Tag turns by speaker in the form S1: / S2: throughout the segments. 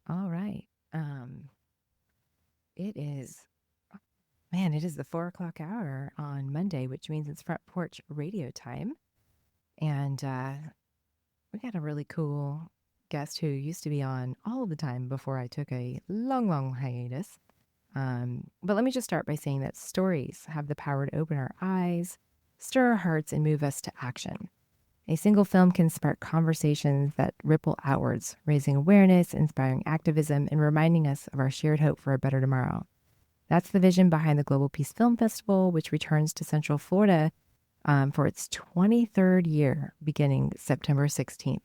S1: All right. It is, man, it is the 4 o'clock hour on Monday, which means it's Front Porch Radio time. And we got a really cool guest who used to be on all the time before I took a long, long hiatus. But let me just start by saying that stories have the power to open our eyes, stir our hearts, and move us to action. A single film can spark conversations that ripple outwards, raising awareness, inspiring activism, and reminding us of our shared hope for a better tomorrow. That's the vision behind the Global Peace Film Festival, which returns to Central Florida for its 23rd year, beginning September 16th.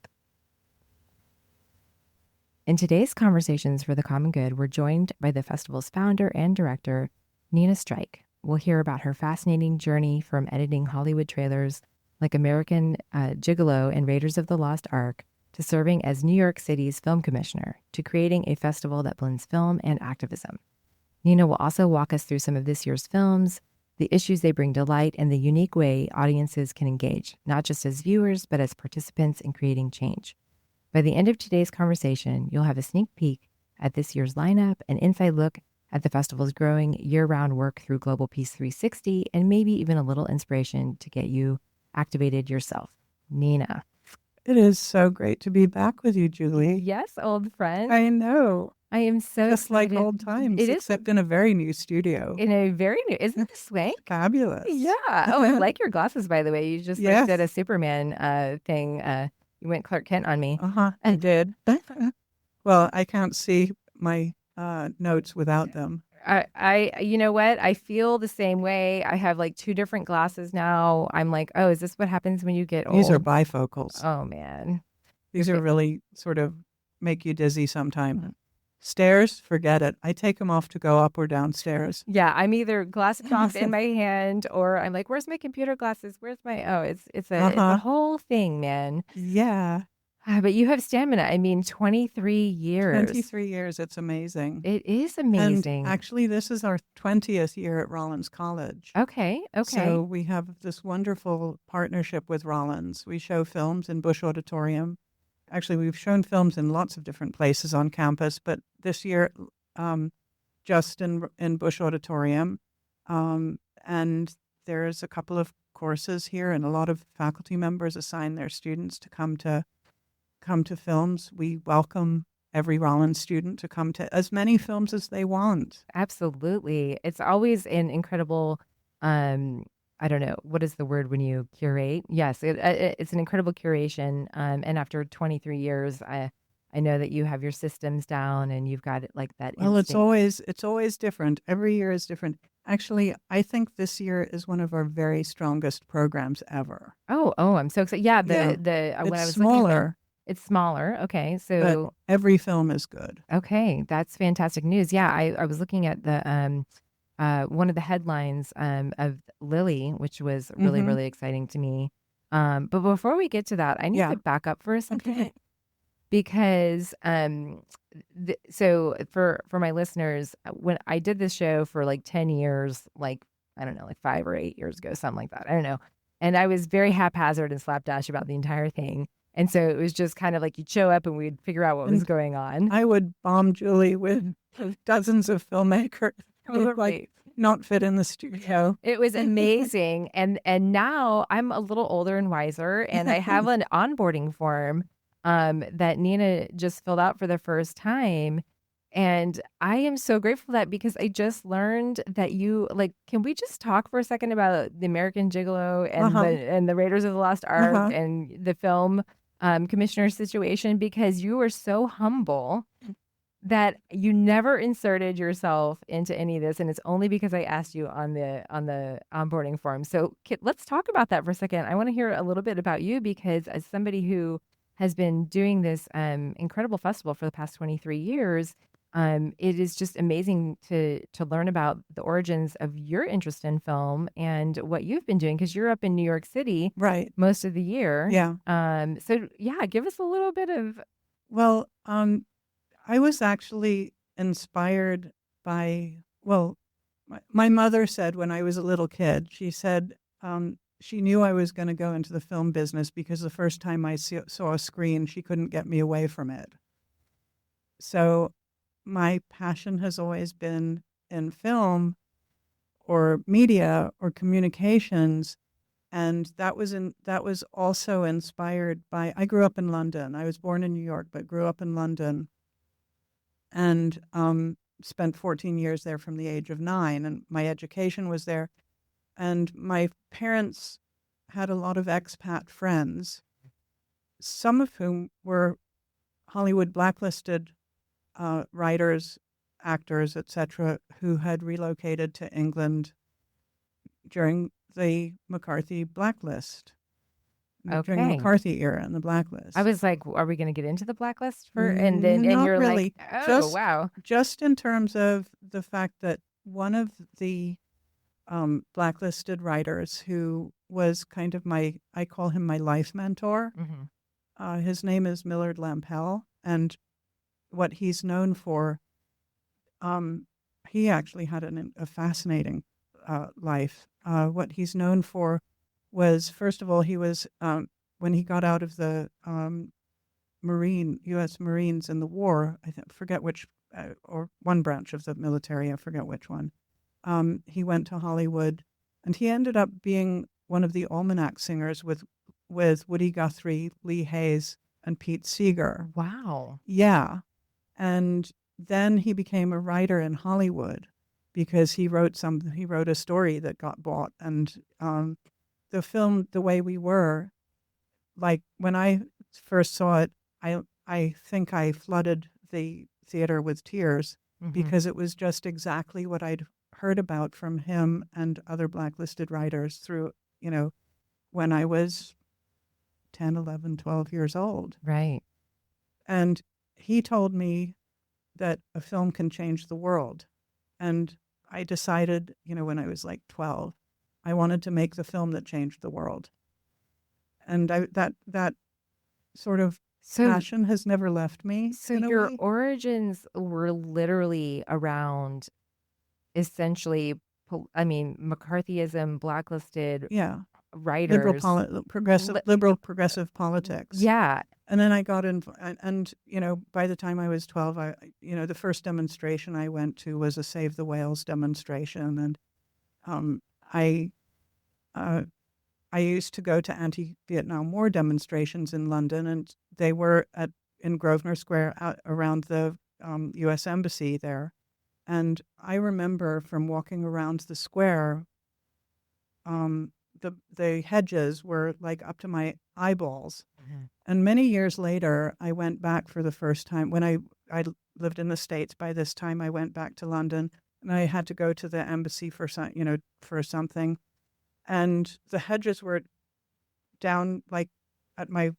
S1: In today's Conversations for the Common Good, we're joined by the festival's founder and director, Nina Streich. We'll hear about her fascinating journey from editing Hollywood trailers like American Gigolo and Raiders of the Lost Ark to serving as New York City's film commissioner to creating a festival that blends film and activism. Nina will also walk us through some of this year's films, the issues they bring to light, and the unique way audiences can engage, not just as viewers, but as participants in creating change. By the end of today's conversation, you'll have a sneak peek at this year's lineup, an inside look at the festival's growing year-round work through Global Peace 360, and maybe even a little inspiration to get you activated yourself. Nina.
S2: It is so great to be back with you, Julie.
S1: Yes, old friend.
S2: I know.
S1: I am so
S2: Just
S1: excited.
S2: like old times,
S1: It
S2: except in a very new studio.
S1: In a very new, isn't this swank?
S2: Fabulous.
S1: Yeah. Oh, I like your glasses, by the way. You just
S2: Yes.
S1: did a Superman thing. You went Clark Kent on me.
S2: I did. Well, I can't see my notes without them.
S1: You know what? I feel the same way. I have like two different glasses now. I'm like, oh, is this what happens when you get old?
S2: These are bifocals.
S1: Oh, man.
S2: These are really sort of make you dizzy sometimes. Stairs, forget it. I take them off to go up or downstairs.
S1: Yeah, I'm either glasses off in my hand or I'm like, where's my computer glasses? Where's my, it's a whole thing, man.
S2: Yeah.
S1: But you have stamina. I mean, 23 years.
S2: 23 years. It's amazing.
S1: It is amazing.
S2: And actually, this is our 20th year at Rollins College.
S1: Okay.
S2: So we have this wonderful partnership with Rollins. We show films in Bush Auditorium. Actually, we've shown films in lots of different places on campus, but this year, just in Bush Auditorium. And there's a couple of courses here, and a lot of faculty members assign their students to come to films. We welcome every Rollins student to come to as many films as they want.
S1: Absolutely. It's always an incredible, I don't know, what is the word when you curate? Yes, it's an incredible curation. And after 23 years, I know that you have your systems down and you've got it like that.
S2: Well, it's always different. Every year is different. Actually, I think this year is one of our very strongest programs ever.
S1: Oh, I'm so excited. Yeah, when
S2: I was
S1: smaller. It's smaller. Okay. So
S2: but every film is good.
S1: Okay. That's fantastic news. Yeah. I was looking at the, one of the headlines, of Lily, which was really, really exciting to me. But before we get to that, I need to back up for a second because, so for my listeners, when I did this show for like 10 years, like, I don't know, like 5 or 8 years ago, something like that. I don't know. And I was very haphazard and slapdash about the entire thing. And so it was just kind of like you'd show up and we'd figure out what was going on.
S2: I would bomb Julie with dozens of filmmakers who would like not fit in the studio.
S1: It was amazing. And now I'm a little older and wiser, and I have an onboarding form that Nina just filled out for the first time. And I am so grateful for that because I just learned that can we just talk for a second about the American Gigolo and the Raiders of the Lost Ark and the film commissioner situation, because you were so humble that you never inserted yourself into any of this. And it's only because I asked you on the onboarding form. So let's talk about that for a second. I want to hear a little bit about you because as somebody who has been doing this incredible festival for the past 23 years, it is just amazing to learn about the origins of your interest in film and what you've been doing, because you're up in New York City most of the year.
S2: Yeah.
S1: So give us a little bit of.
S2: Well, I was actually inspired by, my mother said when I was a little kid, she said she knew I was going to go into the film business because the first time I saw a screen, she couldn't get me away from it. So my passion has always been in film or media or communications. And that was also inspired by, I grew up in London. I was born in New York, but grew up in London and spent 14 years there from the age of 9. And my education was there. And my parents had a lot of expat friends, some of whom were Hollywood blacklisted writers, actors, etc., who had relocated to England during the McCarthy blacklist, during the
S1: Okay.
S2: McCarthy era and the blacklist.
S1: I was like, are we going to get into the blacklist for? And then, and
S2: Not
S1: you're
S2: really.
S1: like, oh, wow.
S2: Just in terms of the fact that one of the blacklisted writers who was kind of I call him my life mentor.
S1: Mm-hmm.
S2: His name is Millard Lampell, and what he's known for, he actually had a fascinating life. What he's known for was, first of all, he was, when he got out of the U.S. Marines in the war, forget which, or one branch of the military, I forget which one, he went to Hollywood, and he ended up being one of the almanac singers with Woody Guthrie, Lee Hayes, and Pete Seeger.
S1: Wow.
S2: Yeah. And then he became a writer in Hollywood because he wrote a story that got bought. And the film, The Way We Were, like when I first saw it, I think I flooded the theater with tears because it was just exactly what I'd heard about from him and other blacklisted writers through, when I was 10, 11, 12 years old.
S1: Right.
S2: And he told me that a film can change the world. And I decided, when I was like 12, I wanted to make the film that changed the world. And that sort of passion has never left me.
S1: So your origins were literally around essentially, McCarthyism, blacklisted writers.
S2: Liberal progressive politics.
S1: Yeah.
S2: And then I got in, and by the time I was 12, the first demonstration I went to was a Save the Whales demonstration, and I used to go to anti-Vietnam War demonstrations in London, and they were in Grosvenor Square out around the U.S. Embassy there. And I remember from walking around the square, the hedges were like up to my eyeballs. Mm-hmm. And many years later, I went back for the first time. When I lived in the States by this time, I went back to London, and I had to go to the embassy for something. And the hedges were down like at my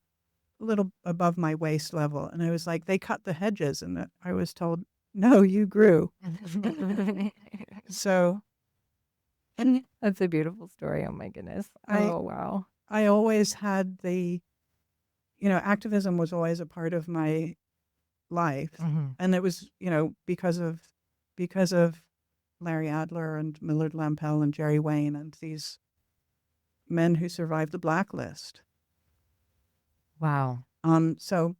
S2: little above my waist level. And I was like, they cut the hedges. And I was told, no, you grew. So.
S1: That's a beautiful story. Oh my goodness. Wow.
S2: I always had activism was always a part of my life. Mm-hmm. And it was, because of Larry Adler and Millard Lampell and Jerry Wayne and these men who survived the blacklist.
S1: Wow.
S2: So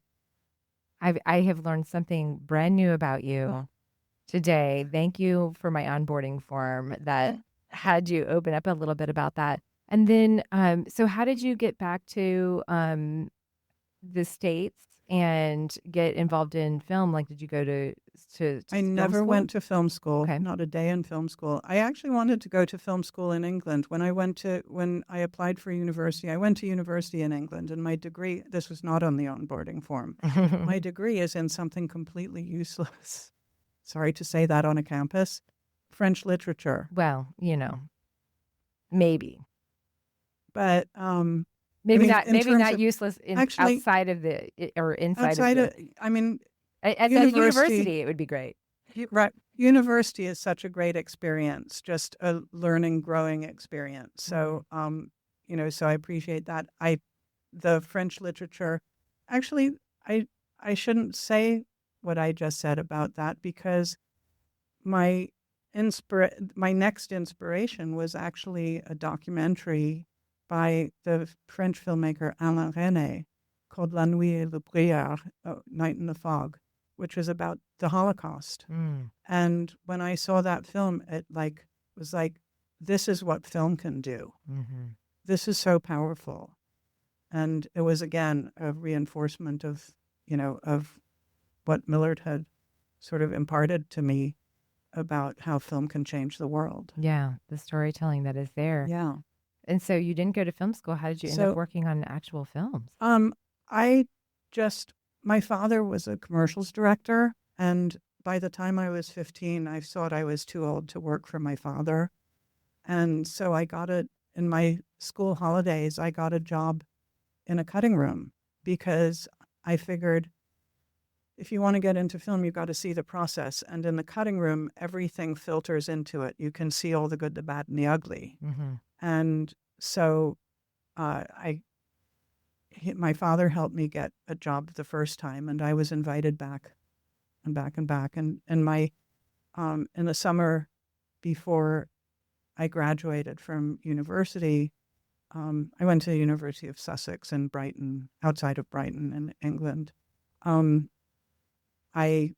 S1: I have learned something brand new about you today. Thank you for my onboarding form that had you open up a little bit about that. And then, so how did you get back to the States and get involved in film? Like, did you go to
S2: I never went to film school. Okay. Not a day in film school. I actually wanted to go to film school in England. When I applied for university, I went to university in England, and my degree, this was not on the onboarding form. My degree is in something completely useless. Sorry to say that on a campus. French literature.
S1: Well, maybe.
S2: But
S1: maybe not useless outside of the or inside of the. At the university, it would be great.
S2: Right, university is such a great experience, just a learning, growing experience. So, so I appreciate that. The French literature, actually, I shouldn't say what I just said about that, because my next inspiration was actually a documentary by the French filmmaker Alain Resnais called La Nuit et le Brouillard, Night in the Fog, which was about the Holocaust.
S1: Mm.
S2: And when I saw that film, it was like, this is what film can do.
S1: Mm-hmm.
S2: This is so powerful. And it was, again, a reinforcement of what Millard had sort of imparted to me about how film can change the world.
S1: Yeah, the storytelling that is there.
S2: Yeah.
S1: And so you didn't go to film school. How did you end up working on actual films?
S2: My father was a commercials director, and by the time I was 15, I thought I was too old to work for my father. And so in my school holidays, I got a job in a cutting room because I figured if you want to get into film, you've got to see the process. And in the cutting room, everything filters into it. You can see all the good, the bad, and the ugly.
S1: Mm-hmm.
S2: And so my father helped me get a job the first time, and I was invited back and back and back. And in the summer before I graduated from university, I went to the University of Sussex in Brighton, outside of Brighton in England. I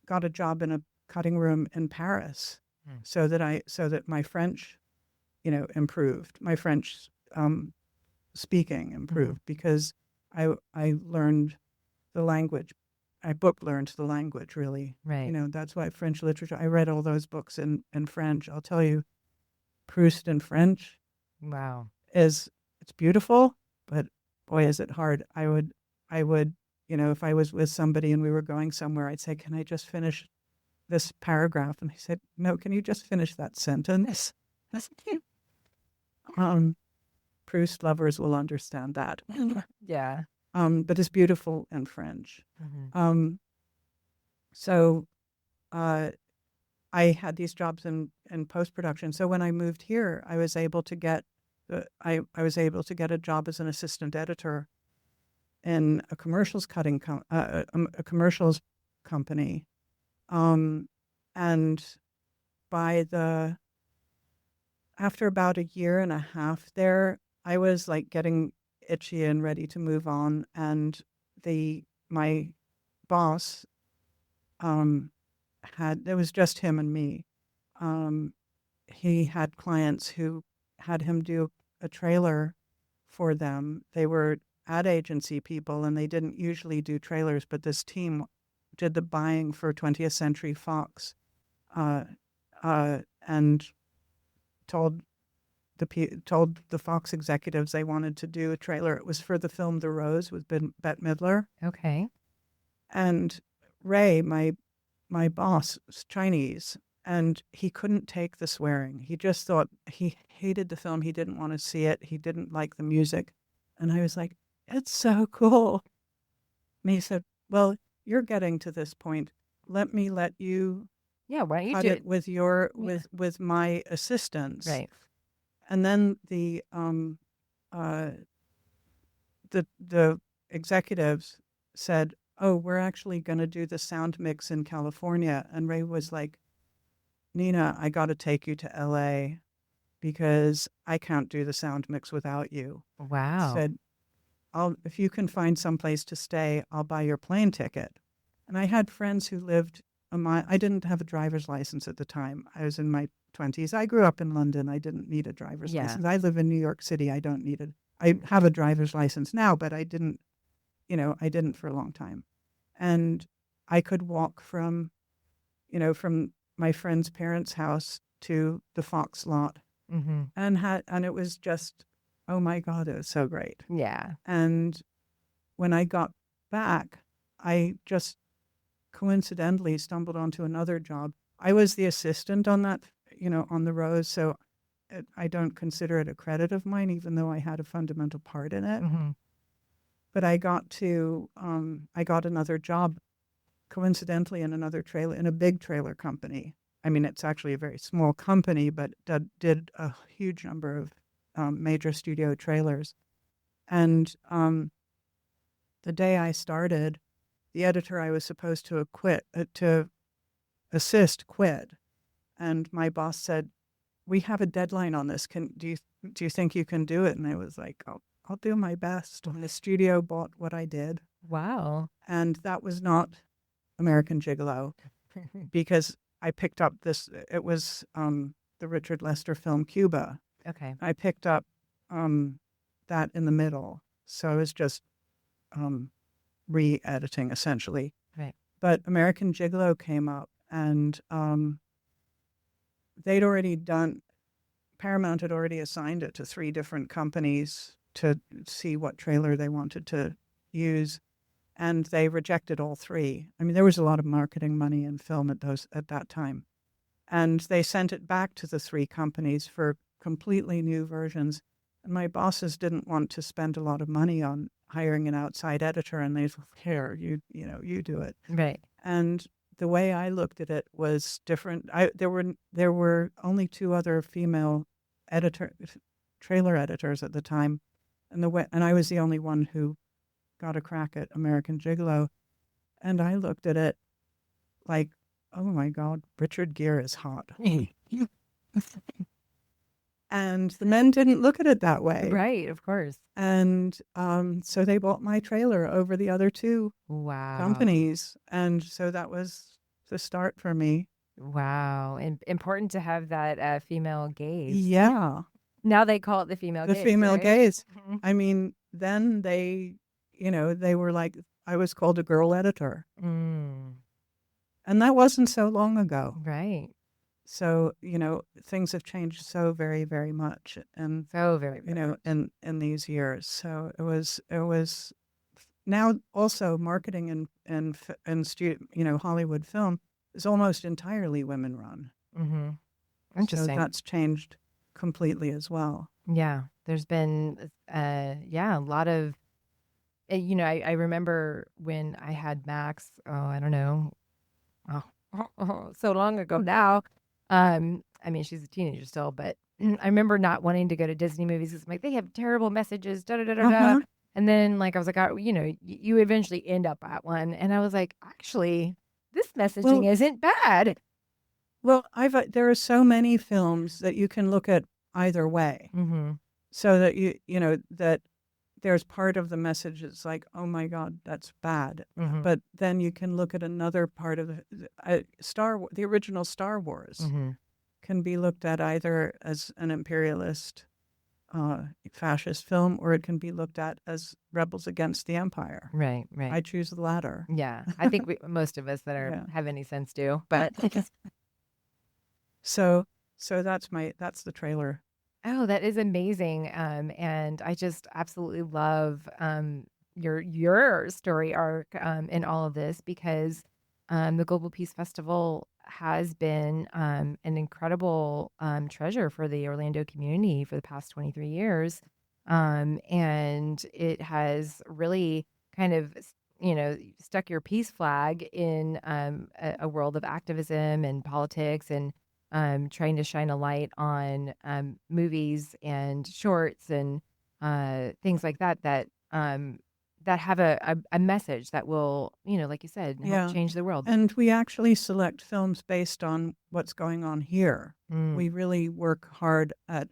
S2: got a job in a cutting room in Paris, so that my French, improved. My French speaking improved because I learned the language. I book learned the language, really.
S1: Right.
S2: That's why French literature. I read all those books in French. I'll tell you, Proust in French.
S1: Wow.
S2: It's beautiful, but boy, is it hard. I would, if I was with somebody and we were going somewhere, I'd say, "Can I just finish this paragraph?" And he said, "No, can you just finish that sentence?" Proust lovers will understand that.
S1: Yeah.
S2: But it's beautiful in French.
S1: Mm-hmm.
S2: So I had these jobs in post-production. So when I moved here, I was able to get a job as an assistant editor in a commercials a commercials company. And after about a year and a half there, I was like getting itchy and ready to move on. And my boss, it was just him and me. He had clients who had him do a trailer for them. They were ad agency people, and they didn't usually do trailers, but this team did the buying for 20th Century Fox, and told the Fox executives they wanted to do a trailer. It was for the film The Rose with Bette Midler.
S1: Okay.
S2: And Ray, my boss, was Chinese, and he couldn't take the swearing. He just thought he hated the film. He didn't want to see it. He didn't like the music. And I was like, "It's so cool." And he said, "Well, you're getting to this point. Let you
S1: Yeah, why don't you
S2: cut
S1: do
S2: it with your with my assistants."
S1: Right.
S2: And then the executives said, "Oh, we're actually going to do the sound mix in California." And Ray was like, "Nina, I got to take you to LA because I can't do the sound mix without you."
S1: Wow.
S2: Said, if you can find someplace to stay, I'll buy your plane ticket. And I had friends who lived I didn't have a driver's license at the time. I was in my 20s. I grew up in London. I didn't need a driver's license. I live in New York City. I don't need it. I have a driver's license now, but I didn't for a long time. And I could walk from my friend's parents' house to the Fox lot.
S1: Mm-hmm.
S2: And it was just, oh my God, it was so great.
S1: Yeah.
S2: And when I got back, I just coincidentally stumbled onto another job. I was the assistant on that, on the Rose, so I don't consider it a credit of mine, even though I had a fundamental part in it.
S1: Mm-hmm.
S2: But I got another job coincidentally in a big trailer company. I mean, it's actually a very small company, but did a huge number of major studio trailers. And the day I started, the editor I was supposed to assist quit. And my boss said, "We have a deadline on this. Do you think you can do it?" And I was like, I'll do my best. And the studio bought what I did.
S1: Wow.
S2: And that was not American Gigolo because I picked up this. It was the Richard Lester film Cuba.
S1: Okay.
S2: I picked up that in the middle, so I was just re-editing essentially.
S1: Right.
S2: But American Gigolo came up, and they'd already done. Paramount had already assigned it to 3 different companies to see what trailer they wanted to use, and they rejected all 3. I mean, there was a lot of marketing money in film at that time, and they sent it back to the 3 companies for completely new versions. And my bosses didn't want to spend a lot of money on hiring an outside editor, and they said, "Here, you do it."
S1: Right.
S2: And the way I looked at it was different. There were only 2 other female trailer editors at the time, and I was the only one who got a crack at American Gigolo. And I looked at it like, oh my God, Richard Gere is hot. And the men didn't look at it that way.
S1: Right, of course.
S2: And so they bought my trailer over the other 2
S1: Wow.
S2: companies. And so that was the start for me.
S1: Wow. And important to have that female gaze.
S2: Yeah.
S1: Now they call it the female gaze.
S2: The female
S1: right?
S2: gaze.
S1: Mhm.
S2: I mean, then they were like, I was called a girl editor.
S1: Mm.
S2: And that wasn't so long ago.
S1: Right.
S2: So, things have changed so very, very much. And,
S1: So very, very much.
S2: in these years. So it was now also marketing and Hollywood film is almost entirely women run.
S1: Mm-hmm. Interesting.
S2: So that's changed completely as well.
S1: Yeah. There's been, a lot of, I remember when I had Max, I don't know, so long ago now. I mean, she's a teenager still, but I remember not wanting to go to Disney movies because I'm like, they have terrible messages, da da da da da. And then, I was like, you eventually end up at one, and I was like, actually, this messaging isn't bad.
S2: Well, there are so many films that you can look at either way, so that that there's part of the message that's like, oh my God, that's bad. But then you can look at another part of the original Star Wars can be looked at either as an imperialist fascist film, or it can be looked at as rebels against the empire.
S1: Right.
S2: I choose the latter.
S1: Yeah. I think most of us that have any sense do, but.
S2: So that's the trailer.
S1: Oh, that is amazing. And I just absolutely love your story arc in all of this, because the Global Peace Festival has been an incredible treasure for the Orlando community for the past 23 years. And it has really kind of, stuck your peace flag in a world of activism and politics, and trying to shine a light on movies and shorts and things like that have a message that will, like you said, help change the world.
S2: And we actually select films based on what's going on here. We really work hard at,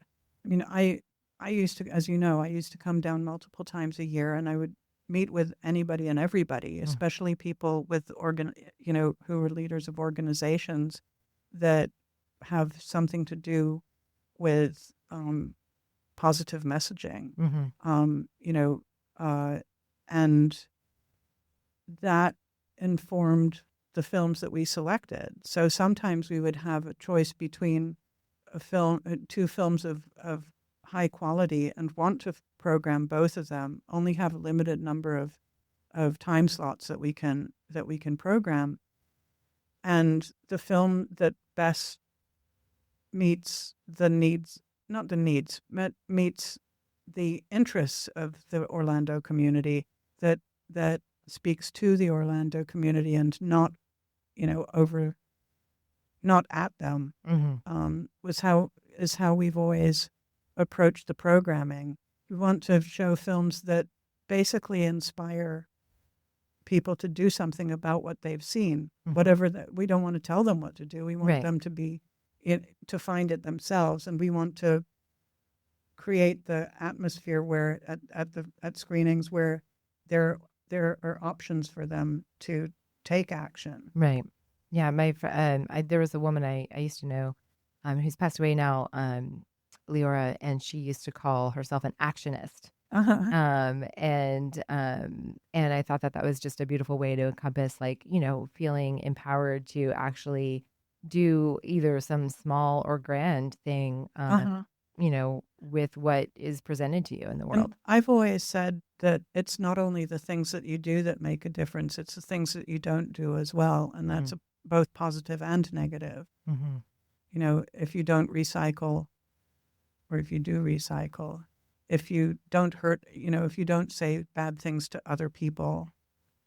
S2: I used to, as you know, I used to come down multiple times a year, and I would meet with anybody and everybody, especially people with who are leaders of organizations that have something to do with positive messaging, and that informed the films that we selected. So sometimes we would have a choice between two films of high quality, and want to program both of them, only have a limited number of time slots that we can program, and the film that best meets the needs, not the needs, meets the interests of the Orlando community, that speaks to the Orlando community and not at them, is how we've always approached the programming. We want to show films that basically inspire people to do something about what they've seen, whatever that. We don't want to tell them what to do. We want them to find it themselves, and we want to create the atmosphere where at screenings where there are options for them to take action.
S1: Right. Yeah. There was a woman I used to know, who's passed away now, Leora, and she used to call herself an actionist.
S2: Uh-huh.
S1: And I thought that was just a beautiful way to encompass, like, feeling empowered to actually do either some small or grand thing,
S2: Uh-huh.
S1: with what is presented to you in the
S2: And
S1: world.
S2: I've always said that it's not only the things that you do that make a difference, it's the things that you don't do as well. And that's both positive and negative.
S1: Mm-hmm.
S2: If you don't recycle, or if you do recycle, if you don't hurt, if you don't say bad things to other people,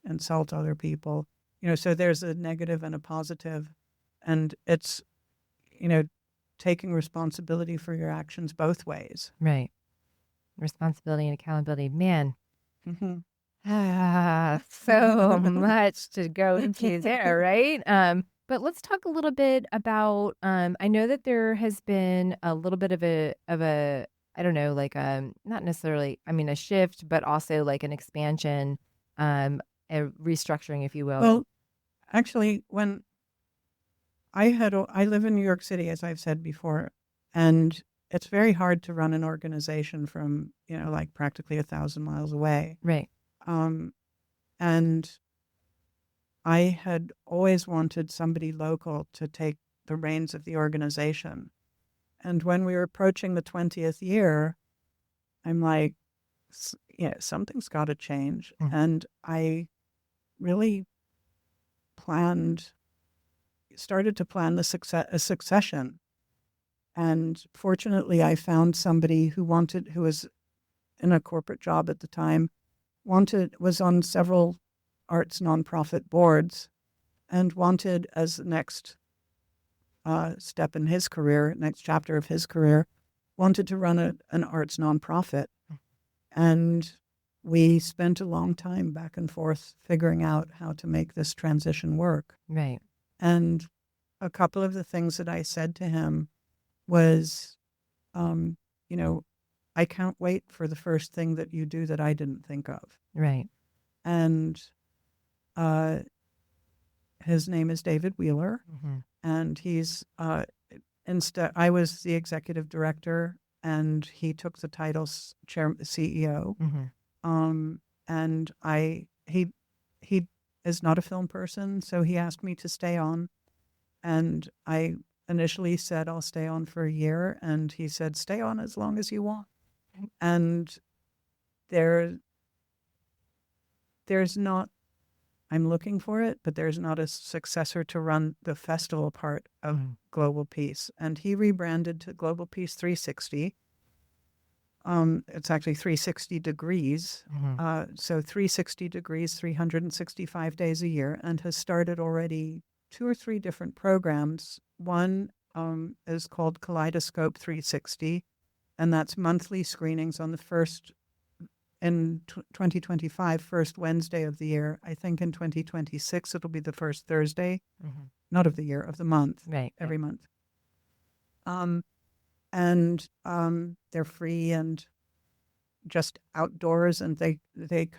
S2: insult other people, so there's a negative and a positive. And it's, taking responsibility for your actions both ways.
S1: Right. Responsibility and accountability. Man.
S2: Mm-hmm.
S1: So much to go into there, right? But let's talk a little bit about, I know that there has been a little bit of a I don't know, like, not necessarily, I mean, a shift, but also like an expansion, a restructuring, if you will.
S2: Well, actually, when I live in New York City, as I've said before, and it's very hard to run an organization from, like practically 1,000 miles away.
S1: Right.
S2: And I had always wanted somebody local to take the reins of the organization. And when we were approaching the 20th year, I'm like, something's got to change.
S1: Mm-hmm.
S2: And I really started to plan a succession. And fortunately, I found somebody who was in a corporate job at the time, was on several arts nonprofit boards, and wanted, as the next step in his career, next chapter of his career, wanted to run an arts nonprofit. And we spent a long time back and forth figuring out how to make this transition work.
S1: Right.
S2: And a couple of the things that I said to him was, I can't wait for the first thing that you do that I didn't think of.
S1: Right.
S2: And his name is David Wheeler.
S1: Mm-hmm.
S2: And he's, I was the executive director, and he took the title CEO.
S1: Mm-hmm.
S2: And he is not a film person, so he asked me to stay on. And I initially said, I'll stay on for a year. And he said, stay on as long as you want. And there's not, I'm looking for it, but there's not a successor to run the festival part of Global Peace. And he rebranded to Global Peace 360. It's actually 360 degrees. So 360 degrees, 365 days a year, and has started already 2 or 3 different programs. One is called Kaleidoscope 360, and that's monthly screenings on the first, in 2025, first Wednesday of the year. I think in 2026, it'll be the first Thursday, not of the year, of the month,
S1: right,
S2: every month. And they're free and just outdoors, and they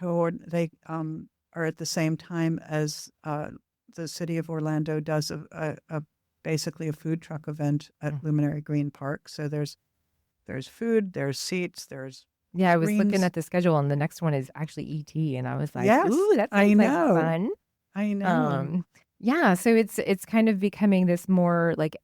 S2: are at the same time as the city of Orlando does basically a food truck event at Luminary Green Park. So there's food, there's seats, there's
S1: yeah. I was
S2: screens.
S1: looking at the schedule, and the next one is actually ET, and I was like,
S2: Yes,
S1: ooh, that
S2: I
S1: sounds like
S2: know.
S1: fun.
S2: I know.
S1: Yeah, so it's kind of becoming this more like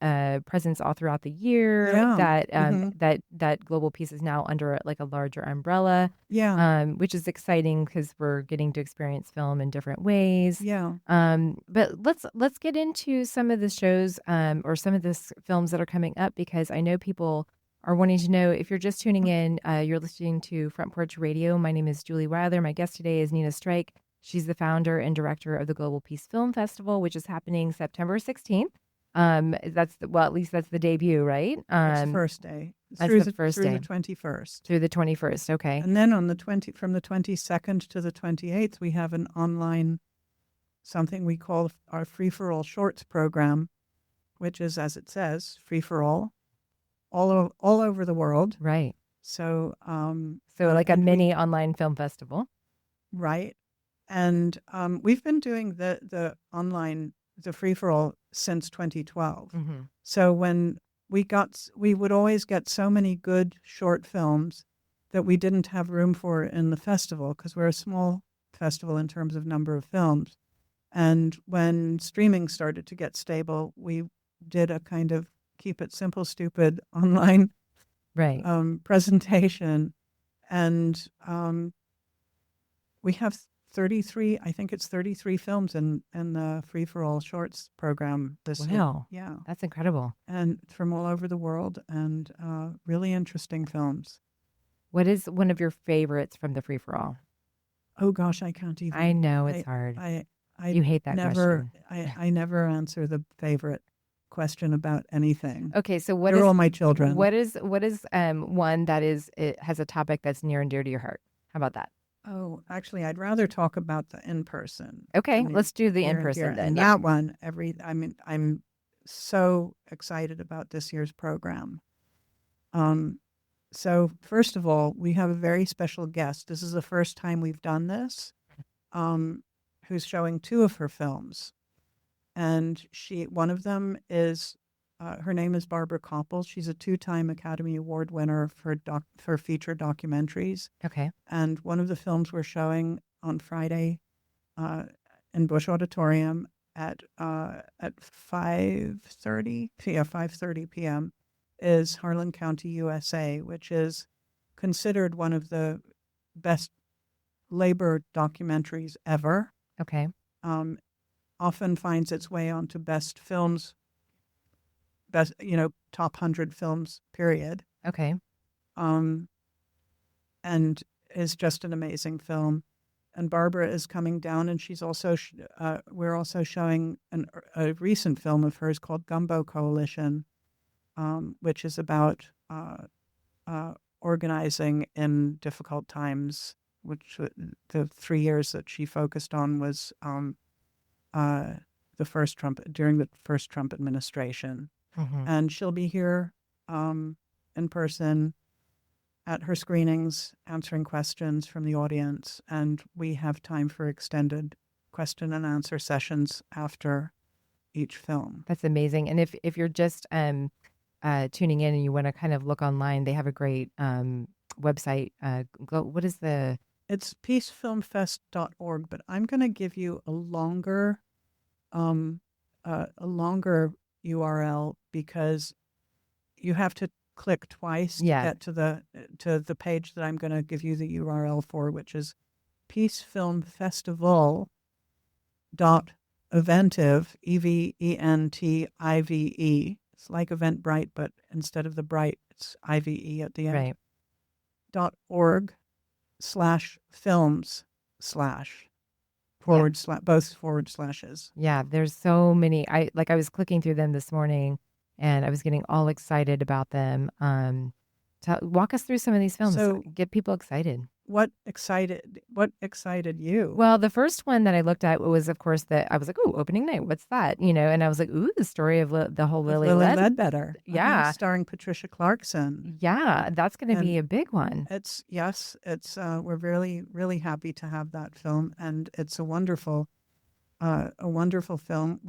S1: presence all throughout the year.
S2: Yeah.
S1: That Global Peace is now under like a larger umbrella.
S2: Yeah.
S1: Which is exciting because we're getting to experience film in different ways.
S2: Yeah.
S1: But let's get into some of the shows or some of the films that are coming up, because I know people are wanting to know. If you're just tuning in, you're listening to Front Porch Radio. My name is Julie Weiler. My guest today is Nina Streich. She's the founder and director of the Global Peace Film Festival, which is happening September 16th. At least that's the debut, right?
S2: It's the first day.
S1: That's
S2: through
S1: the first day.
S2: Through the 21st.
S1: Through the 21st, okay.
S2: And then from the 22nd to the 28th, we have an online, something we call our Free for All Shorts program, which is, as it says, free for all over the world.
S1: Right.
S2: So,
S1: like a mini online film festival.
S2: Right. And we've been doing the online, the free-for-all since 2012.
S1: Mm-hmm.
S2: So when we would always get so many good short films that we didn't have room for in the festival because we're a small festival in terms of number of films. And when streaming started to get stable, we did a kind of keep it simple, stupid online
S1: Right.
S2: presentation. And we have 33, I think it's 33 films in the Free for All Shorts program this year.
S1: Wow.
S2: Yeah.
S1: That's incredible.
S2: And from all over the world, and really interesting films.
S1: What is one of your favorites from the free for all?
S2: Oh gosh, I can't even.
S1: I know it's hard.
S2: I
S1: You hate that
S2: never,
S1: question.
S2: I never answer the favorite question about anything.
S1: Okay, so
S2: They're all my children.
S1: What is one that it has a topic that's near and dear to your heart? How about that?
S2: Oh, actually, I'd rather talk about the in-person.
S1: Okay,
S2: I mean,
S1: let's do the
S2: near and
S1: in-person
S2: dear.
S1: then.
S2: And
S1: Yeah.
S2: that one, I'm so excited about this year's program. So first of all, we have a very special guest. This is the first time we've done this, who's showing two of her films. And one of them is, her name is Barbara Koppel. She's a 2-time Academy Award winner for feature documentaries.
S1: Okay.
S2: And one of the films we're showing on Friday in Bush Auditorium at 5:30 p.m. is Harlan County, USA, which is considered one of the best labor documentaries ever.
S1: Okay.
S2: Often finds its way onto best films, top 100 films, period.
S1: Okay.
S2: And is just an amazing film. And Barbara is coming down, and she's also we're also showing a recent film of hers called Gumbo Coalition, which is about organizing in difficult times. Which the 3 years that she focused on was during the first Trump administration.
S1: Mm-hmm.
S2: And she'll be here in person at her screenings, answering questions from the audience, and we have time for extended question and answer sessions after each film.
S1: That's amazing. And if you're just tuning in and you want to kind of look online, they have a great website. What is the?
S2: It's peacefilmfest.org, but I'm going to give you a longer URL because you have to click twice to get to the page that I'm going to give you the URL for, which is peacefilmfestival.eventive, EVENTIVE. It's like Eventbrite, but instead of the bright, it's IVE at the end.
S1: Right.
S2: .org/films/ both forward slashes.
S1: Yeah, there's so many. I was clicking through them this morning, and I was getting all excited about them. Walk us through some of these films.
S2: So,
S1: get people excited.
S2: What excited you?
S1: Well, the first one that I looked at was, of course, that I was like, "Oh, opening night. What's that?" And I was like, "Ooh, the story of the whole Lily
S2: Ledbetter."
S1: Yeah,
S2: starring Patricia Clarkson.
S1: Yeah, that's going to be a big one.
S2: It's we're really, really happy to have that film, and it's a wonderful film.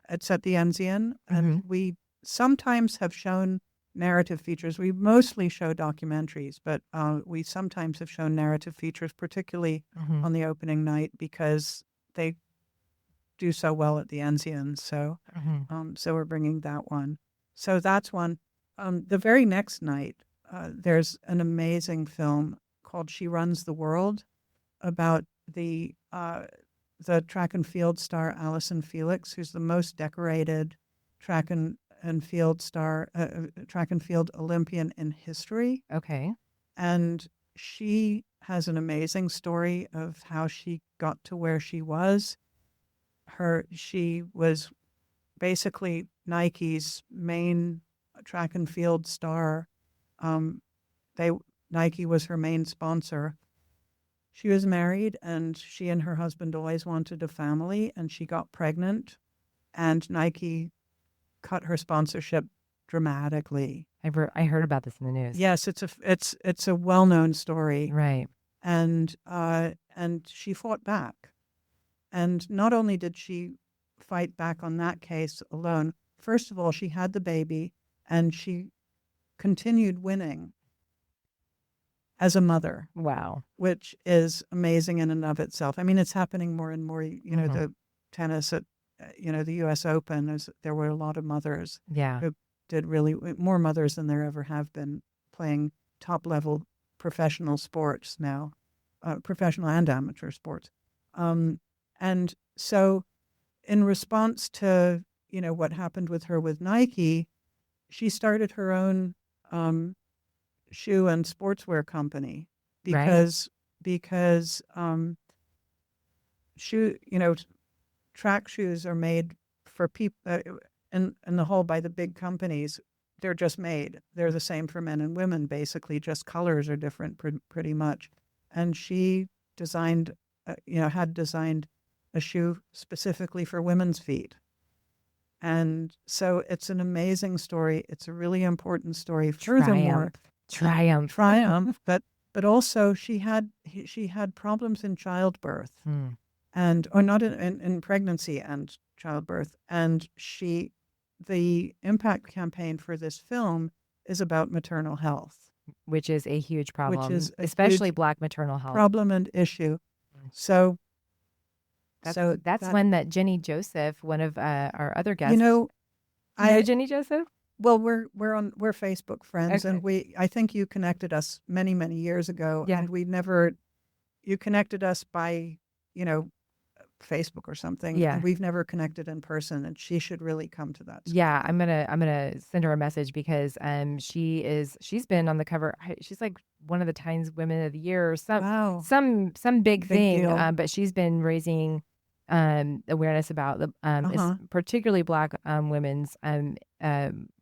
S2: It's at the Enzian, and we sometimes have shown narrative features. We mostly show documentaries, but we sometimes have shown narrative features, particularly on the opening night, because they do so well at the Enzian. So, so we're bringing that one. So that's one. The very next night, there's an amazing film called She Runs the World about the track and field star Allison Felix, who's the most decorated track and field Olympian in history.
S1: Okay.
S2: And she has an amazing story of how she got to where she was. She was basically Nike's main track and field star. Nike was her main sponsor. She was married, and she and her husband always wanted a family, and she got pregnant, and Nike cut her sponsorship dramatically.
S1: I heard about this in the news.
S2: Yes, it's a well-known story.
S1: Right.
S2: And she fought back, And not only did she fight back on that case alone, first of all, she had the baby and she continued winning as a mother.
S1: Wow.
S2: Which is amazing in and of itself. I mean, it's happening more and more.
S1: Mm-hmm.
S2: The tennis at, the U.S. Open, there were a lot of mothers who did really, more mothers than there ever have been playing top-level professional sports now, professional and amateur sports. And so in response to, what happened with her with Nike, she started her own shoe and sportswear company because track shoes are made for people in the whole by the big companies. They're just made. They're the same for men and women, basically. Just colors are different pretty much. And she designed, had designed a shoe specifically for women's feet. And so it's an amazing story. It's a really important story. Furthermore,
S1: Triumph.
S2: But also she had problems in childbirth, or not in pregnancy and childbirth. And the impact campaign for this film is about maternal health,
S1: which is a huge problem, especially Black maternal health
S2: problem and issue. So
S1: that's when that Jenny Joseph, one of our other guests,
S2: you know
S1: Jenny Joseph.
S2: Well, we're Facebook friends, okay. And I think you connected us many years ago, and you connected us by Facebook or something, and we've never connected in person, and she should really come to that.
S1: Yeah, I'm gonna send her a message because she's been on the cover. She's like one of the Times Women of the Year or some big thing, but she's been raising awareness about the particularly Black women's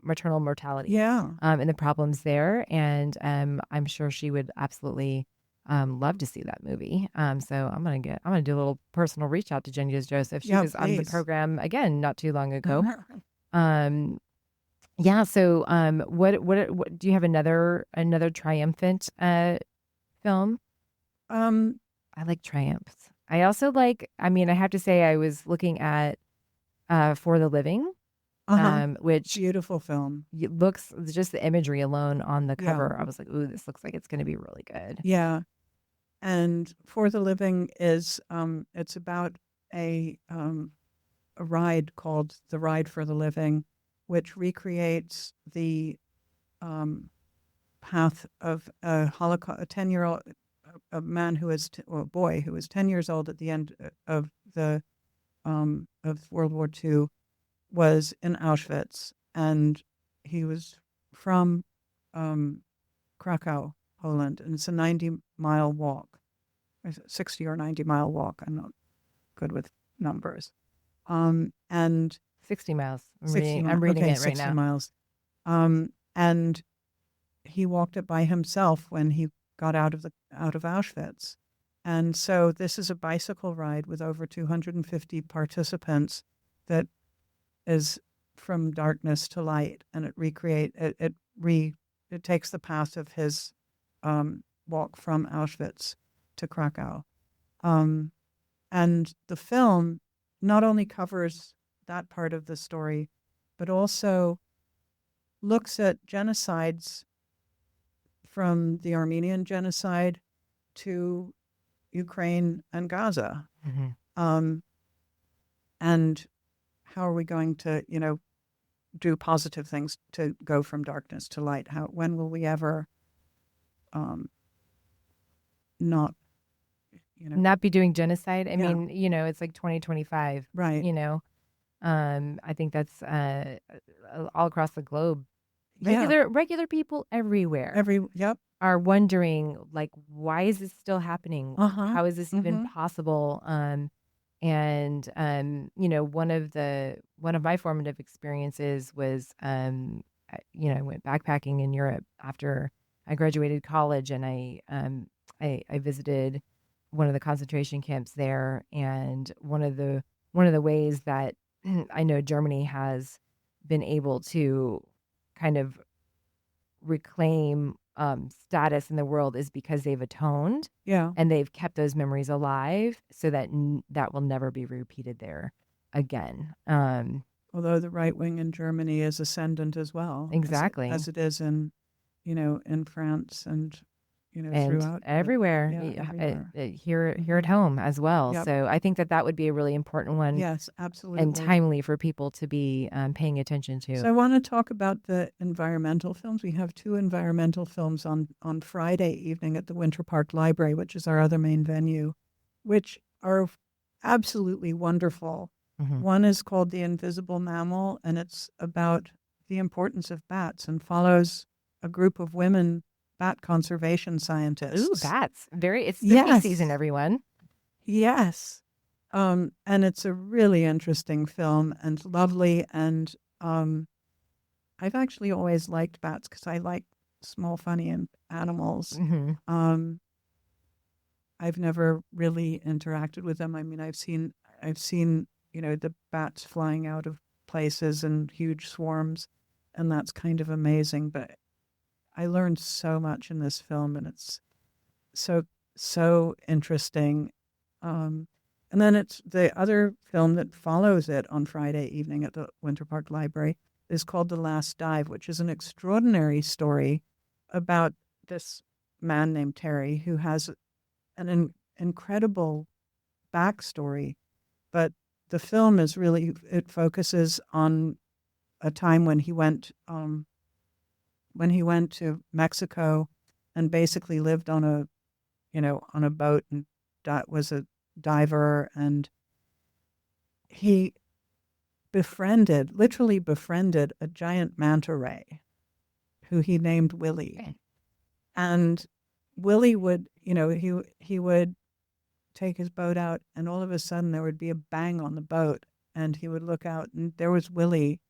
S1: maternal mortality, and the problems there, and I'm sure she would absolutely love to see that movie. So I'm gonna do a little personal reach out to Jenny Joseph. She was on the program again not too long ago. So what do you have another triumphant film? I like triumphs. I also like, I have to say, I was looking at For the Living, which
S2: beautiful film.
S1: Looks, just the imagery alone on the cover, I was like, ooh, this looks like it's going to be really good.
S2: Yeah. And For the Living is, it's about a ride called The Ride for the Living, which recreates the path of a Holocaust, a 10-year-old, a man who is, or a boy who was 10 years old at the end of World War II, was in Auschwitz, and he was from Krakow, Poland, and it's a 90-mile walk, 60 or 90-mile walk. I'm not good with numbers. And
S1: 60 miles. I'm reading it right
S2: 60
S1: now.
S2: Miles. And he walked it by himself when he got out of Auschwitz. And so this is a bicycle ride with over 250 participants that is from darkness to light, and it takes the path of his walk from Auschwitz to Krakow. And the film not only covers that part of the story, but also looks at genocides from the Armenian genocide to Ukraine and Gaza.
S1: Mm-hmm.
S2: And how are we going to, do positive things to go from darkness to light? When will we ever
S1: not be doing genocide? I mean, it's like 2025,
S2: right?
S1: I think that's all across the globe. Regular people everywhere. Are wondering, like, why is this still happening? How is this even possible? And one of my formative experiences was, I went backpacking in Europe after I graduated college, and I visited one of the concentration camps there. And one of the ways that I know Germany has been able to kind of reclaim status in the world is because they've atoned
S2: Yeah.
S1: and they've kept those memories alive so that that will never be repeated there again.
S2: Although the right wing in Germany is ascendant as well,
S1: Exactly.
S2: as it is in, in France and,
S1: And
S2: throughout.
S1: everywhere,
S2: Everywhere.
S1: here at home as well.
S2: Yep.
S1: So I think that would be a really important one.
S2: Yes, absolutely.
S1: And timely for people to be paying attention to.
S2: So I want to talk about the environmental films. We have 2 environmental films on Friday evening at the Winter Park Library, which is our other main venue, which are absolutely wonderful.
S1: Mm-hmm.
S2: One is called The Invisible Mammal, and it's about the importance of bats and follows a group of women bat conservation scientists.
S1: Ooh, bats. It's spooky season, everyone.
S2: Yes. And it's a really interesting film and lovely. And I've actually always liked bats because I like small, funny animals.
S1: Mm-hmm.
S2: I've never really interacted with them. I mean, I've seen, the bats flying out of places in huge swarms, and that's kind of amazing. But I learned so much in this film, and it's so interesting. And then it's the other film that follows it on Friday evening at the Winter Park Library is called The Last Dive, which is an extraordinary story about this man named Terry who has an incredible backstory. But the film is really, it focuses on a time when he went to Mexico and basically lived on a boat and was a diver, and he literally befriended a giant manta ray who he named Willie.
S1: Okay.
S2: And Willie would, he would take his boat out, and all of a sudden there would be a bang on the boat, and he would look out and there was Willie,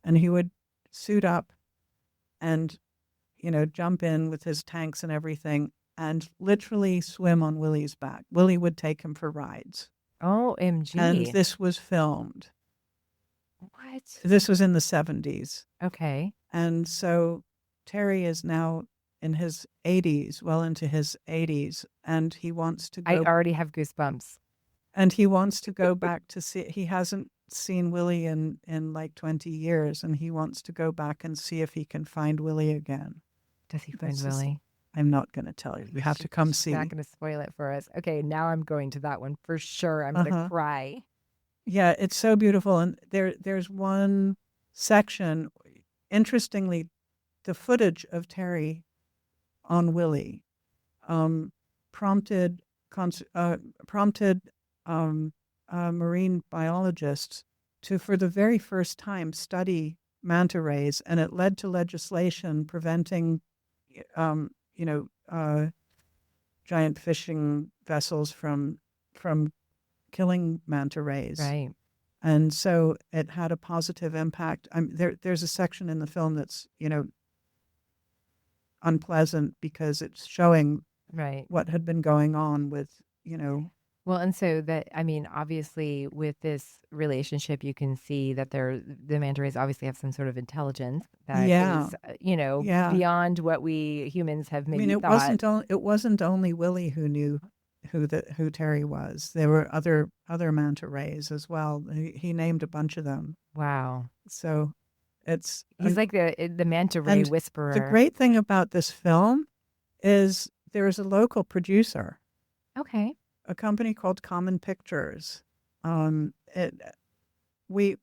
S2: and he would suit up and, jump in with his tanks and everything and literally swim on Willie's back. Willie would take him for rides.
S1: OMG.
S2: And this was filmed.
S1: What?
S2: This was in the 70s.
S1: Okay.
S2: And so Terry is now in his 80s, well into his 80s, and he wants to go.
S1: I already have goosebumps.
S2: And he wants to go back to see, he hasn't seen Willie in like 20 years, and he wants to go back and see if he can find Willie again.
S1: Does he find Willie?
S2: I'm not going to tell you. You have to come see.
S1: She's not going to spoil it for us. Okay, now I'm going to that one for sure. I'm going to cry.
S2: Yeah, it's so beautiful. And there's one section, interestingly, the footage of Terry on Willie prompted marine biologists to, for the very first time, study manta rays, and it led to legislation preventing giant fishing vessels from killing manta rays.
S1: Right.
S2: And so it had a positive impact. There's a section in the film that's, unpleasant because it's showing what had been going on with,
S1: Well, and so that, obviously with this relationship, you can see that the manta rays obviously have some sort of intelligence that is, beyond what we humans have maybe thought.
S2: It wasn't only Willie who knew who Terry was. There were other manta rays as well. He named a bunch of them.
S1: Wow.
S2: So
S1: he's like the manta ray whisperer.
S2: The great thing about this film is there is a local producer.
S1: Okay.
S2: A company called Common Pictures. We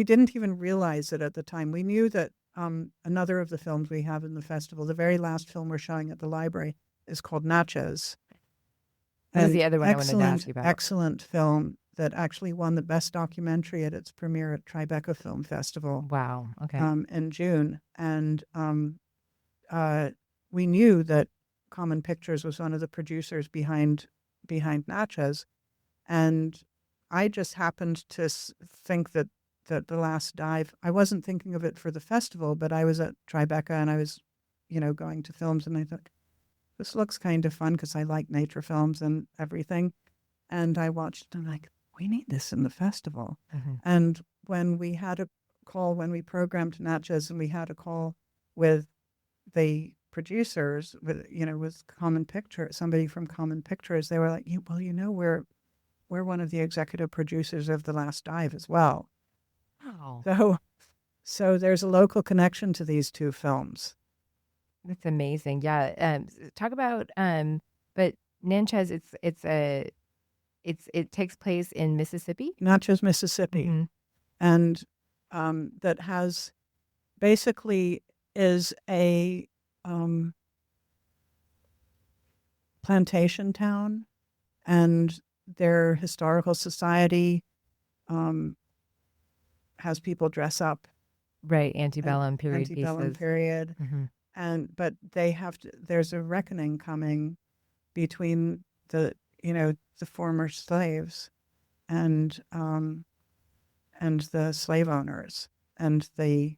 S2: didn't even realize it at the time. We knew that another of the films we have in the festival, the very last film we're showing at the library, is called Natchez.
S1: That was the other one I wanted to ask you about.
S2: Excellent film that actually won the best documentary at its premiere at Tribeca Film Festival.
S1: Wow. Okay.
S2: In June, and we knew that Common Pictures was one of the producers behind Natchez, and I just happened to think that The Last Dive, I wasn't thinking of it for the festival, but I was at Tribeca and I was, going to films, and I thought, this looks kind of fun because I like nature films and everything. And I watched and I'm like, we need this in the festival.
S1: Mm-hmm.
S2: And when we had a call, when we programmed Natchez, and we had a call with the producers with somebody from Common Pictures, they were like, we're one of the executive producers of The Last Dive as well.
S1: Wow.
S2: So there's a local connection to these two films.
S1: That's amazing. Yeah. Talk about but Natchez, it takes place in Mississippi.
S2: Natchez, Mississippi.
S1: Mm-hmm.
S2: And that has basically is a plantation town, and their historical society has people dress up.
S1: Right, antebellum period
S2: Antebellum
S1: pieces.
S2: period.
S1: Mm-hmm.
S2: But they have to, there's a reckoning coming between the former slaves and the slave owners, and the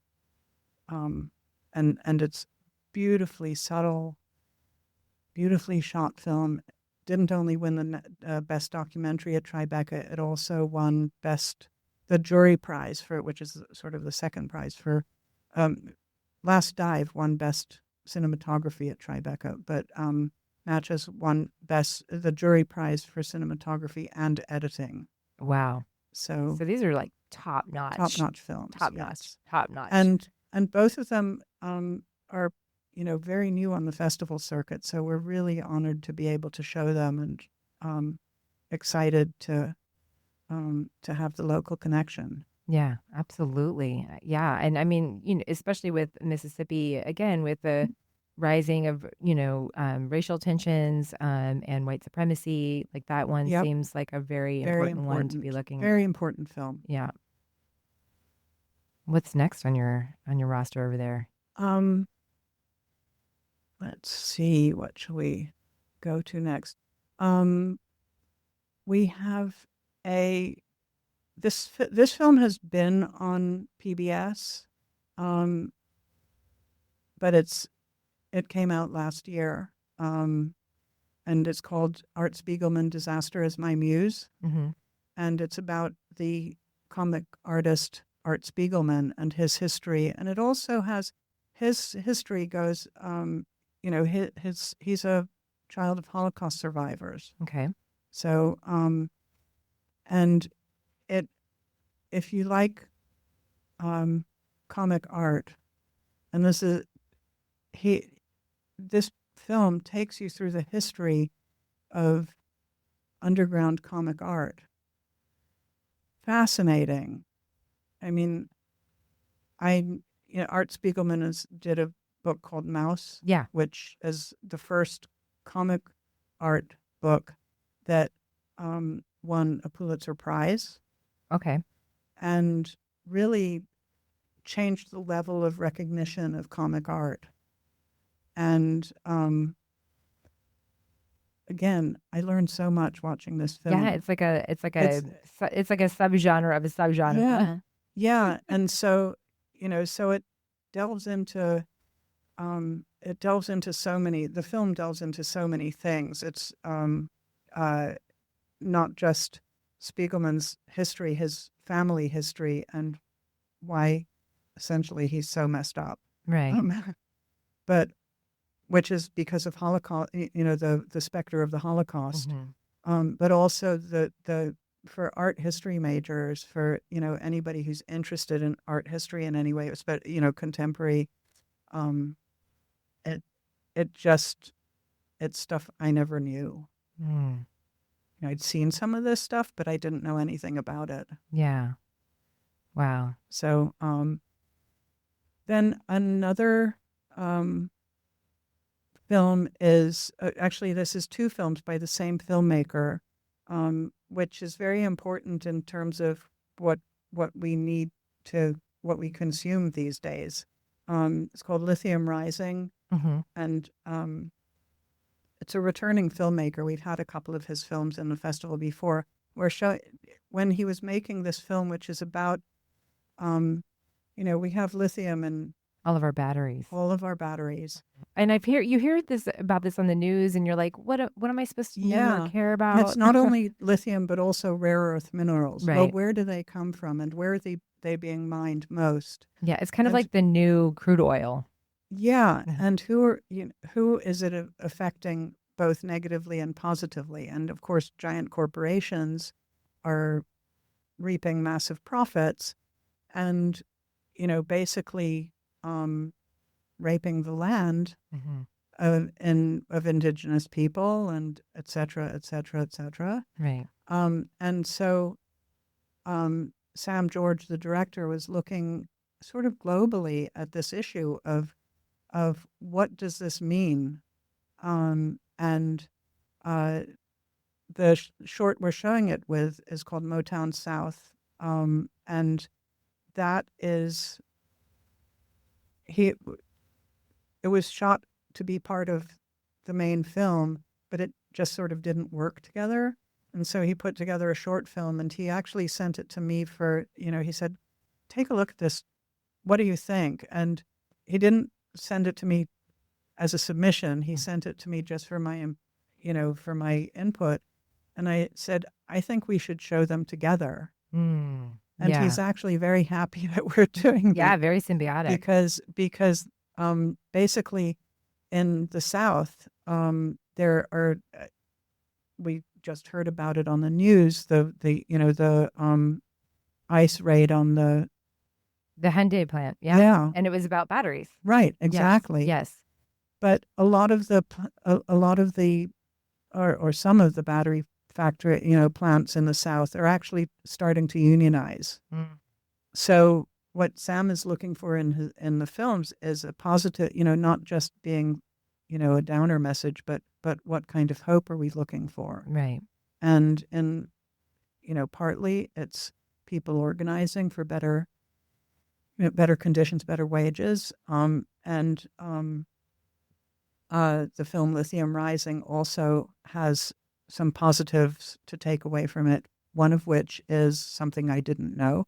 S2: and it's beautifully subtle, beautifully shot film. Didn't only win the best documentary at Tribeca, it also won the jury prize for it, which is sort of the second prize for Last Dive won best cinematography at Tribeca, but Natchez won the jury prize for cinematography and editing.
S1: Wow.
S2: So
S1: these are like top notch
S2: films.
S1: Top
S2: yes.
S1: notch.
S2: And both of them are very new on the festival circuit. So we're really honored to be able to show them, and excited to have the local connection.
S1: Yeah, absolutely. Yeah, and I mean, especially with Mississippi, again, with the rising of racial tensions and white supremacy, like that one seems like a very important one to be looking.
S2: Very important film.
S1: Yeah. What's next on your roster over there?
S2: Let's see, what shall we go to next? We have this film has been on PBS, but it came out last year, and it's called Art Spiegelman, Disaster is My Muse, and it's about the comic artist Art Spiegelman and his history, and it also has his history goes, he's a child of Holocaust survivors.
S1: Okay.
S2: So, and if you like comic art, and this film takes you through the history of underground comic art. Fascinating. I mean, Art Spiegelman did a book called Mouse, which is the first comic art book that won a Pulitzer Prize.
S1: Okay.
S2: And really changed the level of recognition of comic art. And again, I learned so much watching this film.
S1: Yeah, it's like a subgenre of a subgenre.
S2: Yeah, yeah, and so so it delves into so many. The film delves into so many things. It's not just Spiegelman's history, his family history, and why essentially he's so messed up.
S1: Right.
S2: But which is because of Holocaust, the specter of the Holocaust. But also for art history majors, for anybody who's interested in art history in any way, contemporary, it's stuff I never knew. I'd seen some of this stuff, but I didn't know anything about it.
S1: Yeah. Wow.
S2: So then another film is actually, this is two films by the same filmmaker, which is very important in terms of what we consume these days. It's called Lithium Rising, and it's a returning filmmaker. We've had a couple of his films in the festival before. When he was making this film, which is about, we have lithium in
S1: all of our batteries. And you hear about this on the news, and you're like, what am I supposed to know or care about?
S2: It's not only lithium, but also rare earth minerals.
S1: Right.
S2: Well, where do they come from, and where are they being mined most?
S1: Yeah, it's kind of like the new crude oil.
S2: Yeah, and who is it affecting both negatively and positively? And of course, giant corporations are reaping massive profits and, basically raping the land
S1: Mm-hmm.
S2: of indigenous people and et cetera, et cetera, et cetera.
S1: Right.
S2: And so Sam George, the director, was looking sort of globally at this issue of what does this mean? And uh, the short we're showing it with is called Motown South, and that is he. It was shot to be part of the main film, but it just sort of didn't work together. And so he put together a short film, and he actually sent it to me for, he said, take a look at this. What do you think? And he didn't send it to me as a submission. He sent it to me just for for my input. And I said, I think we should show them together. And
S1: Yeah.
S2: he's actually very happy that we're doing
S1: Yeah,
S2: that
S1: very symbiotic.
S2: because basically in the South, there are, we just heard about it on the news, the ice raid on the
S1: Hyundai plant. Yeah.
S2: yeah,
S1: And it was about batteries.
S2: right,
S1: Yes.
S2: exactly.
S1: Yes.
S2: But a lot of the or some of the battery factory plants in the South are actually starting to unionize. So what Sam is looking for in the films is a positive, not just being, a downer message, but what kind of hope are we looking for?
S1: Right.
S2: And partly it's people organizing for better conditions, better wages. The film Lithium Rising also has some positives to take away from it, one of which is something I didn't know.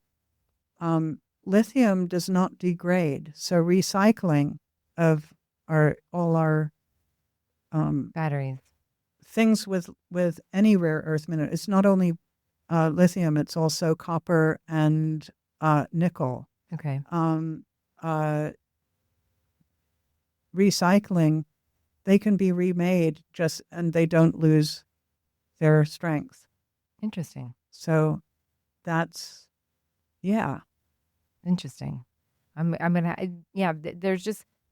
S2: Lithium does not degrade, so recycling of all our
S1: batteries,
S2: things with any rare earth mineral. It's not only lithium; it's also copper and nickel.
S1: Okay.
S2: Recycling, they can be remade and they don't lose their strength.
S1: Interesting.
S2: So that's, yeah.
S1: Interesting. I'm gonna yeah. There's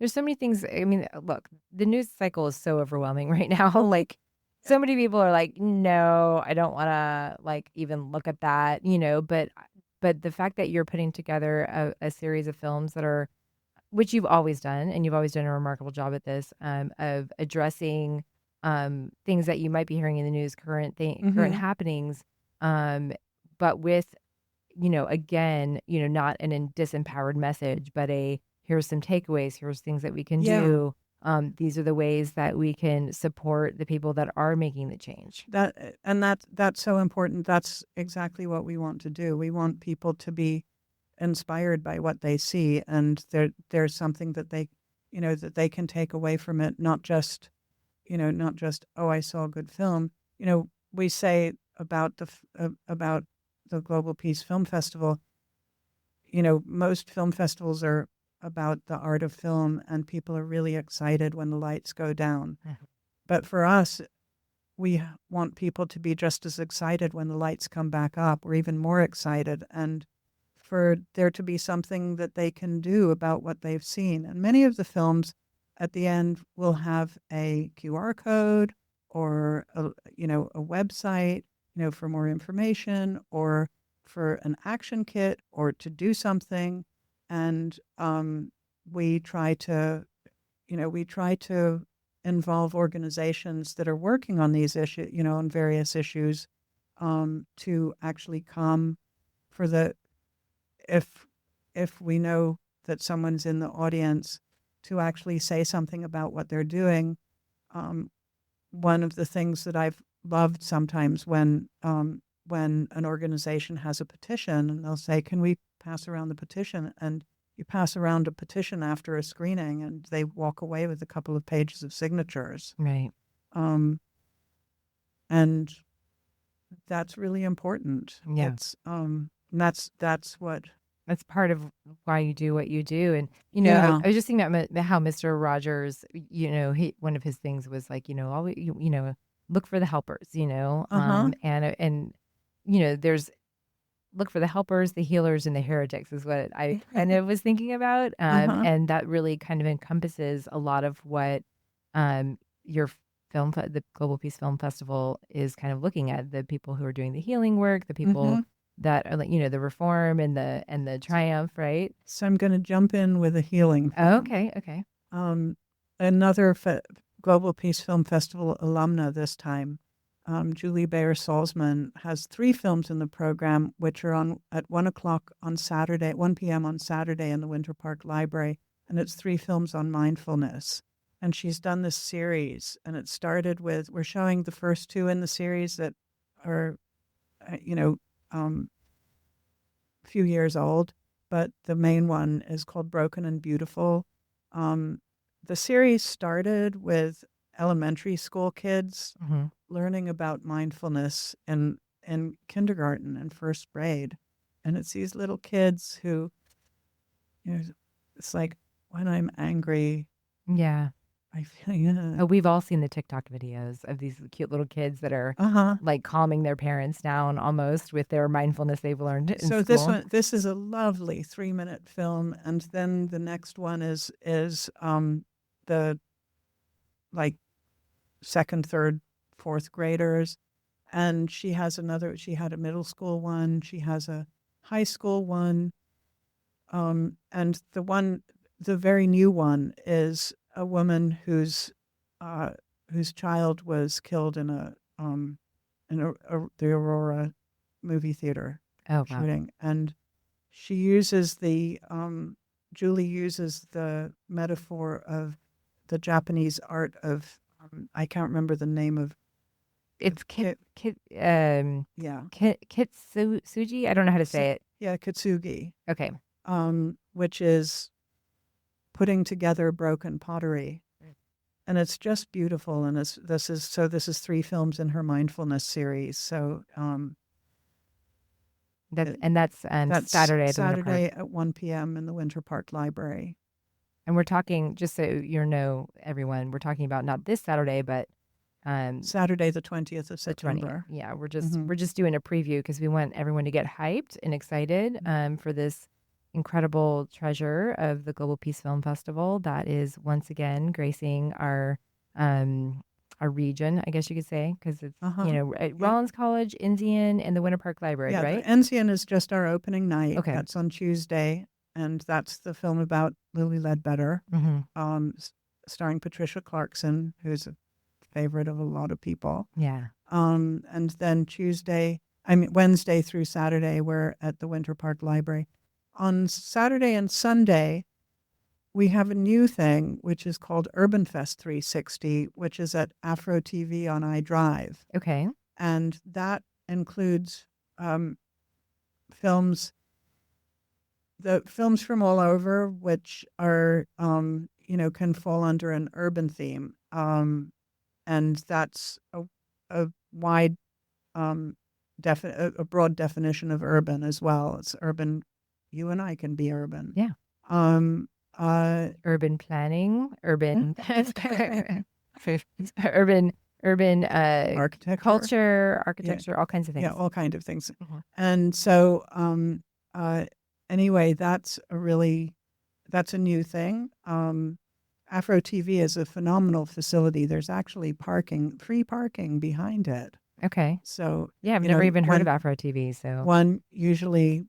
S1: so many things. I mean, look, the news cycle is so overwhelming right now. Like, so many people are like, no, I don't want to like even look at that. But the fact that you're putting together a series of films that are, which you've always done, and you've always done a remarkable job at this, of addressing things that you might be hearing in the news, current happenings, but with, again, not an disempowered message, but here's some takeaways, here's things that we can do. These are the ways that we can support the people that are making the change.
S2: That's so important. That's exactly what we want to do. We want people to be inspired by what they see, and there's something that they can take away from it. Not just oh, I saw a good film. We say about the Global Peace Film Festival. Most film festivals are about the art of film, and people are really excited when the lights go down. But for us, we want people to be just as excited when the lights come back up, or even more excited, and for there to be something that they can do about what they've seen. And many of the films at the end will have a QR code or a website, for more information, or for an action kit, or to do something. And we try to involve organizations that are working on these issues, on various issues, to actually come for the, if we know that someone's in the audience, to actually say something about what they're doing. One of the things that I've loved sometimes when an organization has a petition, and they'll say, can we pass around the petition? And you pass around a petition after a screening, and they walk away with a couple of pages of signatures.
S1: Right.
S2: And that's really important.
S1: Yeah.
S2: It's that's what
S1: That's part of why you do what you do. And,
S2: Yeah.
S1: I was just thinking about how Mr. Rogers, one of his things was like, always, look for the helpers,
S2: Uh-huh.
S1: there's look for the helpers, the healers, and the heretics is what I kind of was thinking about.
S2: Uh-huh.
S1: And that really kind of encompasses a lot of what your the Global Peace Film Festival is kind of looking at, the people who are doing the healing work, the people
S2: Mm-hmm.
S1: that are like, the reform and the triumph, right?
S2: So I'm going to jump in with a healing
S1: Oh,
S2: film.
S1: okay, okay.
S2: Another Global Peace Film Festival alumna this time, Julie Bayer Salzman, has 3 films in the program, which are on at 1 o'clock on Saturday, 1 p.m. on Saturday in the Winter Park Library. And it's 3 films on mindfulness. And she's done this series. And it started with, we're showing the first 2 in the series that are, a few years old. But the main one is called Broken and Beautiful. The series started with elementary school kids
S1: Mm-hmm.
S2: learning about mindfulness in kindergarten and first grade. And it's these little kids who, it's like, when I'm angry,
S1: Yeah.
S2: I feel,
S1: Oh, we've all seen the TikTok videos of these cute little kids that are
S2: uh-huh.
S1: like calming their parents down almost with their mindfulness they've learned in
S2: So
S1: school.
S2: this is a lovely 3-minute film. And then the next one is the like second, third, fourth graders. And she had a middle school one, she has a high school one. And the very new one is a woman whose child was killed in the Aurora movie theater
S1: Oh, wow.
S2: shooting. And she uses Julie uses the metaphor of the Japanese art of, I can't remember the name of,
S1: It's
S2: yeah,
S1: Kitsuji. I don't know how to say it.
S2: yeah, kitsugi,
S1: Okay.
S2: which is putting together broken pottery. And it's just beautiful. And this is 3 films in her mindfulness series. So
S1: That's Saturday at the Winter Park.
S2: Saturday at 1 p.m. in the Winter Park Library.
S1: And we're talking, just so everyone, we're talking about not this Saturday, but
S2: Saturday the 20th of
S1: the 20th.
S2: September.
S1: Yeah, we're just doing a preview because we want everyone to get hyped and excited for this incredible treasure of the Global Peace Film Festival that is once again gracing our region, I guess you could say, because it's at Rollins College, Indian, and the Winter Park Library,
S2: Yeah,
S1: right?
S2: the Enzian is just our opening night.
S1: Okay.
S2: That's on Tuesday, and that's the film about Lily Ledbetter, starring Patricia Clarkson, who's a favorite of a lot of people.
S1: Yeah.
S2: And then Wednesday through Saturday, we're at the Winter Park Library. On Saturday and Sunday, we have a new thing, which is called Urban Fest 360, which is at Afro TV on iDrive.
S1: Okay.
S2: And that includes films from all over, which are, can fall under an urban theme. And that's a wide, a broad definition of urban as well. It's urban. You and I can be urban.
S1: Yeah. Urban planning, urban, urban
S2: architecture,
S1: architecture, all kinds of things.
S2: Yeah, all kinds of things. And so, anyway, that's a new thing. Afro TV is a phenomenal facility. There's actually free parking behind it.
S1: Okay.
S2: So
S1: yeah, I've never even heard of Afro TV. So
S2: one usually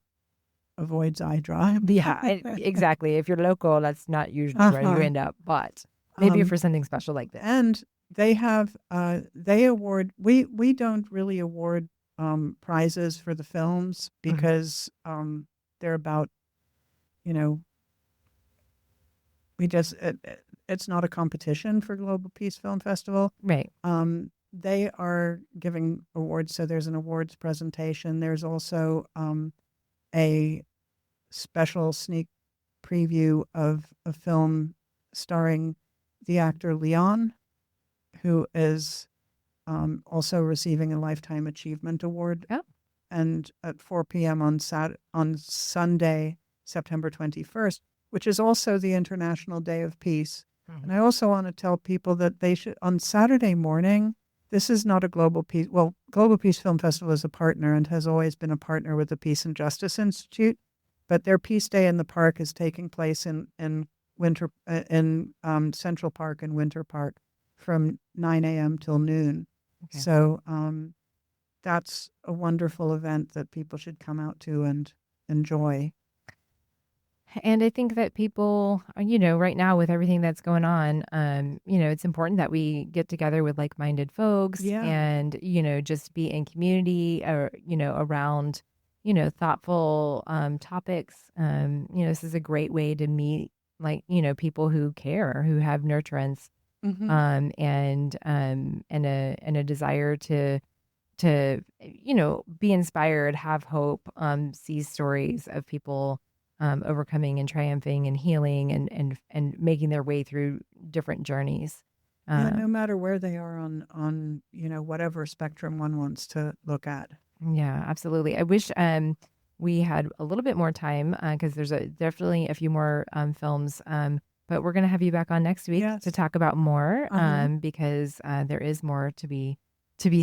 S2: avoids iDrive.
S1: Yeah, exactly. If you're local, that's not usually where you end up, but maybe for something special like this.
S2: And they have they award. We don't really award prizes for the films because they're about, we just it's not a competition for Global Peace Film Festival.
S1: Right.
S2: They are giving awards, so there's an awards presentation. There's also a special sneak preview of a film starring the actor Leon, who is also receiving a Lifetime Achievement Award.
S1: Oh.
S2: And at 4 p.m. on Sunday, September 21st, which is also the International Day of Peace.
S1: Mhm.
S2: And I also want to tell people that they should, on Saturday morning, this is not a Global Peace, well, Global Peace Film Festival is a partner and has always been a partner with the Peace and Justice Institute, but their Peace Day in the Park is taking place in Central Park and Winter Park from 9 a.m. till noon.
S1: Okay.
S2: So that's a wonderful event that people should come out to and enjoy.
S1: And I think that people, right now with everything that's going on, it's important that we get together with like-minded folks
S2: Yeah.
S1: and, just be in community or, around, thoughtful topics. This is a great way to meet people who care, who have nurturance,
S2: Mm-hmm.
S1: and a desire to be inspired, have hope, see stories of people overcoming and triumphing and healing and making their way through different journeys.
S2: Yeah, no matter where they are on whatever spectrum one wants to look at.
S1: Yeah, absolutely. I wish we had a little bit more time because there's definitely a few more films. But we're going to have you back on next week to talk about more because there is more to be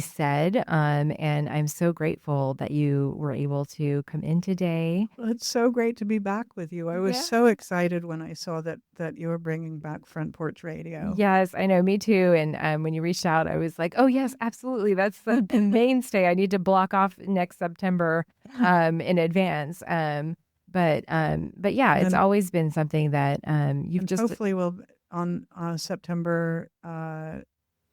S1: said. And I'm so grateful that you were able to come in today.
S2: Well, it's so great to be back with you. I was so excited when I saw that you were bringing back Front Porch Radio.
S1: Yes, I know. Me too. And when you reached out, I was like, oh, yes, absolutely. That's the mainstay. I need to block off next September in advance. But yeah, it's always been something that you've just...
S2: Hopefully we'll, on September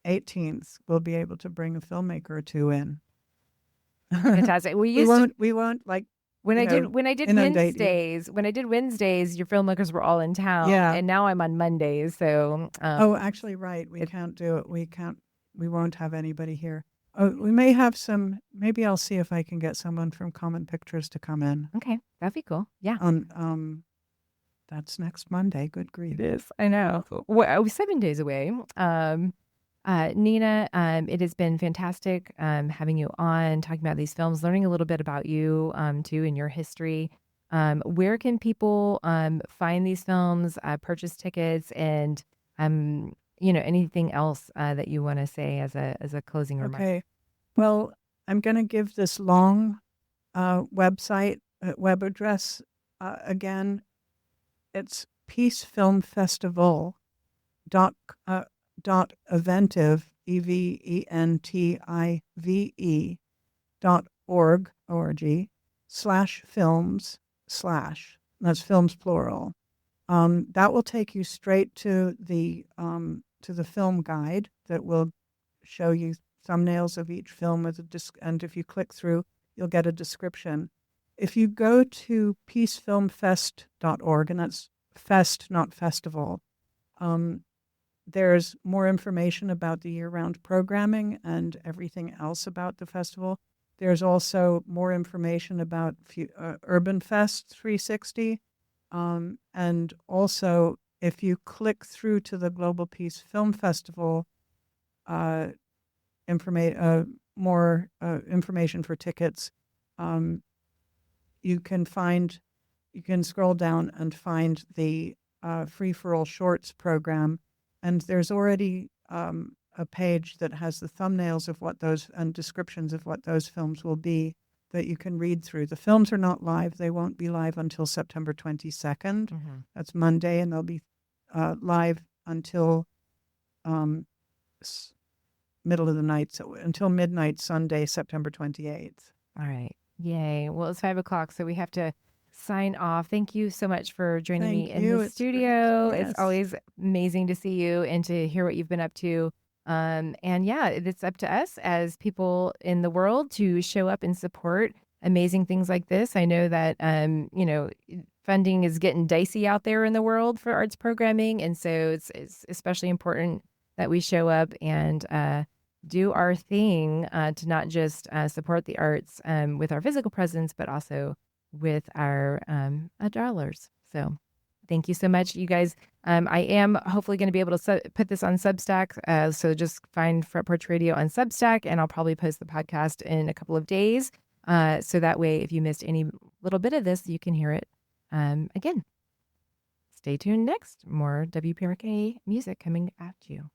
S2: 18th, we'll be able to bring a filmmaker or two in.
S1: Fantastic. We
S2: won't like
S1: when I did Wednesdays.
S2: You.
S1: When I did Wednesdays, your filmmakers were all in town.
S2: Yeah.
S1: And now I'm on Mondays. So
S2: actually, right. We can't do it. We won't have anybody here. Oh, we may have some. Maybe I'll see if I can get someone from Common Pictures to come in.
S1: Okay, that'd be cool. Yeah.
S2: That's next Monday. Good grief.
S1: It is. I know. Well, 7 days away. Nina, it has been fantastic having you on, talking about these films, learning a little bit about you too and your history. Where can people find these films, purchase tickets, and anything else that you want to say as a closing remark?
S2: Okay. Well, I'm going to give this long web address again. It's peacefilmfestival.eventive eventive.org/films/ that's films plural. That will take you straight to the film guide that will show you thumbnails of each film with and if you click through, you'll get a description. If you go to peacefilmfest.org, and that's fest, not festival, there's more information about the year-round programming and everything else about the festival. There's also more information about Urban Fest 360. And also, if you click through to the Global Peace Film Festival, more information for tickets, you can scroll down and find the Free for All Shorts program, and there's already a page that has the thumbnails of and descriptions of what those films will be that you can read through. The films are not live; they won't be live until September 22nd.
S1: Mm-hmm.
S2: That's Monday, and they'll be live until middle of the night, so until midnight Sunday, September 28th.
S1: All right. Yay. Well, it's 5:00, so we have to sign off. Thank you so much for joining me in the studio.
S2: Yes.
S1: It's always amazing to see you and to hear what you've been up to. And yeah, it's up to us as people in the world to show up and support amazing things like this. I know that, funding is getting dicey out there in the world for arts programming. And so it's especially important that we show up and do our thing to not just support the arts with our physical presence, but also with our dollars. So thank you so much, you guys. I am hopefully going to be able to put this on Substack. So just find Front Porch Radio on Substack, and I'll probably post the podcast in a couple of days. So that way, if you missed any little bit of this, you can hear it Again, stay tuned next. More WPRK music coming at you.